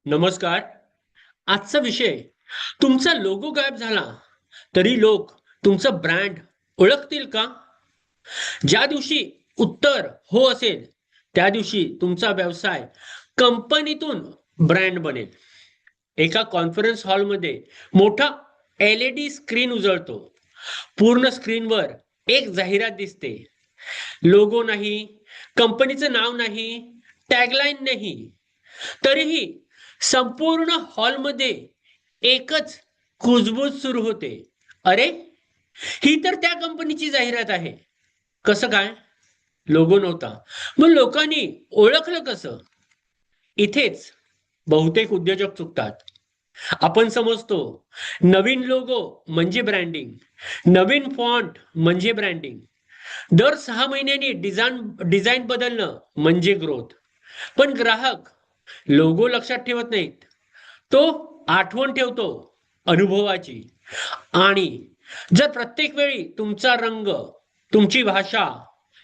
नमस्कार. आजचा विषय, तुमचा लोगो गायब झाला तरी लोक तुमचं ब्रँड ओळखतील का? ज्या दिवशी उत्तर हो असेल, त्या दिवशी तुमचा व्यवसाय कंपनीतून ब्रँड बनेल. एका कॉन्फरन्स हॉलमध्ये मोठा LED स्क्रीन उजळतो. पूर्ण स्क्रीनवर एक जाहिरात दिसते. लोगो नाही, कंपनीचं नाव नाही, टॅगलाईन नाही. तरीही संपूर्ण हॉलमध्ये एकच कुजबूज सुरू होते. अरे, ही तर त्या कंपनीची जाहिरात आहे. कसं काय? लोगो नव्हता. मग लोकांनी ओळखलं कसं? इथेच बहुतेक उद्योजक चुकतात. आपण समजतो नवीन लोगो म्हणजे ब्रँडिंग, नवीन फॉन्ट म्हणजे ब्रँडिंग, दर 6 महिन्यांनी डिझाईन बदलणं म्हणजे ग्रोथ. पण ग्राहक लोगो लक्षात ठेवत नाहीत. तो आठवण ठेवतो अनुभवाची. आणि जर प्रत्येक वेळी तुमचा रंग, तुमची भाषा,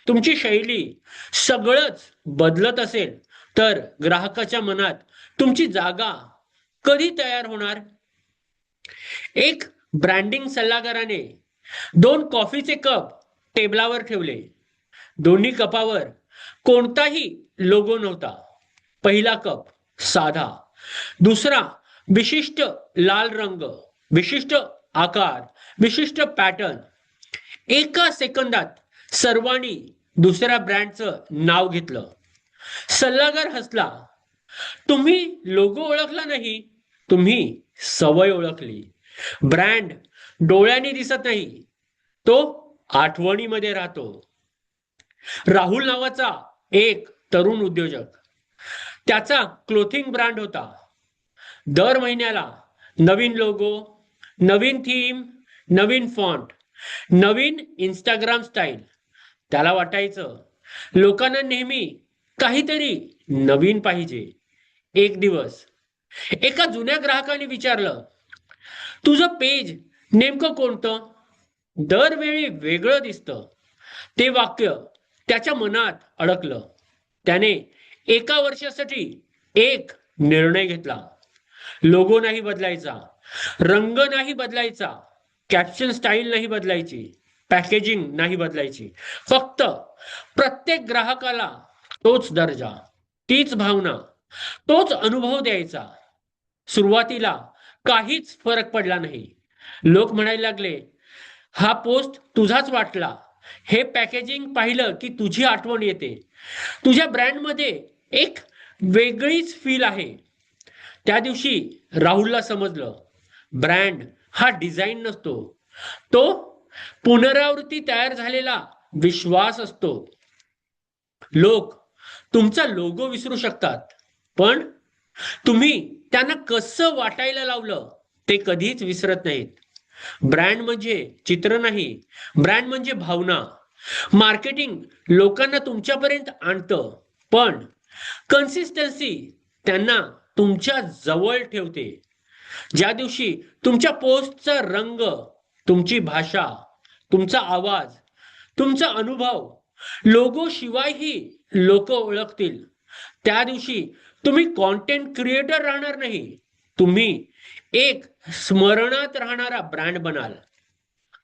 तुमची शैली सगळंच बदलत असेल, तर ग्राहकाच्या मनात तुमची जागा कधी तयार होणार? एक ब्रँडिंग सल्लागाराने 2 कॉफीचे कप टेबलावर ठेवले. दोन्ही कपावर कोणताही लोगो नव्हता. पहिला कप साधा, दुसरा विशिष्ट लाल रंग, विशिष्ट आकार, विशिष्ट पॅटर्न. एका सेकंदात सर्वांनी दुसऱ्या ब्रँडचं नाव घेतलं. सल्लागार हसला. तुम्ही लोगो ओळखला नाही, तुम्ही सवय ओळखली. ब्रँड डोळ्यांनी दिसत नाही, तो आठवणीमध्ये राहतो. राहुल नावाचा एक तरुण उद्योजक, त्याचा क्लोथिंग ब्रँड होता. दर महिन्याला नवीन लोगो, नवीन थीम, नवीन फॉन्ट, नवीन इंस्टाग्राम स्टाईल. त्याला वाटायचं लोकांना नेहमी काहीतरी नवीन पाहिजे. एक दिवस एका जुन्या ग्राहकाने विचारलं, तुझं पेज नेमकं कोणतं? दरवेळी वेगळं दिसतं. ते वाक्य त्याच्या मनात अडकलं. त्याने एका वर्षासाठी एक निर्णय घेतला. लोगो नाही बदलायचा, रंग नाही बदलायचा, कॅप्शन स्टाईल नाही बदलायची, पॅकेजिंग नाही बदलायची. फक्त प्रत्येक ग्राहकाला तोच दर्जा, तीच भावना, तोच अनुभव द्यायचा. सुरुवातीला काहीच फरक पडला नाही. लोक म्हणायला लागले, हा पोस्ट तुझाच वाटला. हे पॅकेजिंग पाहिलं की तुझी आठवण येते. तुझ्या ब्रँडमध्ये एक वेगळीच फील आहे. त्या दिवशी राहुलला समजलं, ब्रँड हा डिझाईन नसतो, तो पुनरावृत्ती तयार झालेला विश्वास असतो. लोक तुमचा लोगो विसरू शकतात, पण तुम्ही त्यांना कसं वाटायला लावलं ते कधीच विसरत नाहीत. ब्रँड म्हणजे चित्र नाही, ब्रँड म्हणजे भावना. मार्केटिंग लोकांना तुमच्यापर्यंत आणतं, पण कन्सिस्टन्सी त्यांना तुमच्या जवळ ठेवते. ज्या दिवशी तुमच्या पोस्टचा रंग, तुमची भाषा, तुमचा आवाज, तुमचा अनुभव लोगो शिवायही लोक ओळखतील, त्या दिवशी तुम्ही कॉन्टेंट क्रिएटर राहणार नाही, तुम्ही एक स्मरणात राहणारा ब्रँड बनाल.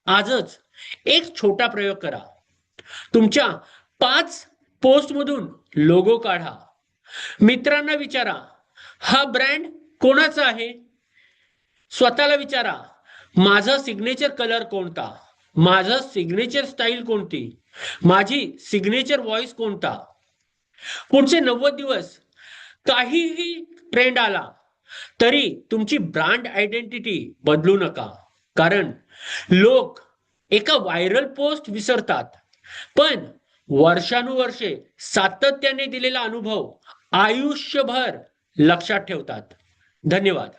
आजच एक छोटा प्रयोग करा. तुमच्या 5 पोस्टमधून लोगो काढा. मित्रांना विचारा, हा ब्रँड कोणाचा आहे? स्वतःला विचारा, माझा सिग्नेचर कलर कोणता, माझा सिग्नेचर स्टाईल कोणती, माझी सिग्नेचर व्हॉइस कोणता? पुढचे 90 दिवस काहीही ट्रेंड आला तरी तुमची ब्रँड आयडेंटिटी बदलू नका. कारण लोक एका व्हायरल पोस्ट विसरतात, पण वर्षानुवर्षे सातत्याने दिलेला अनुभव आयुष्यभर लक्षात ठेवतात. धन्यवाद.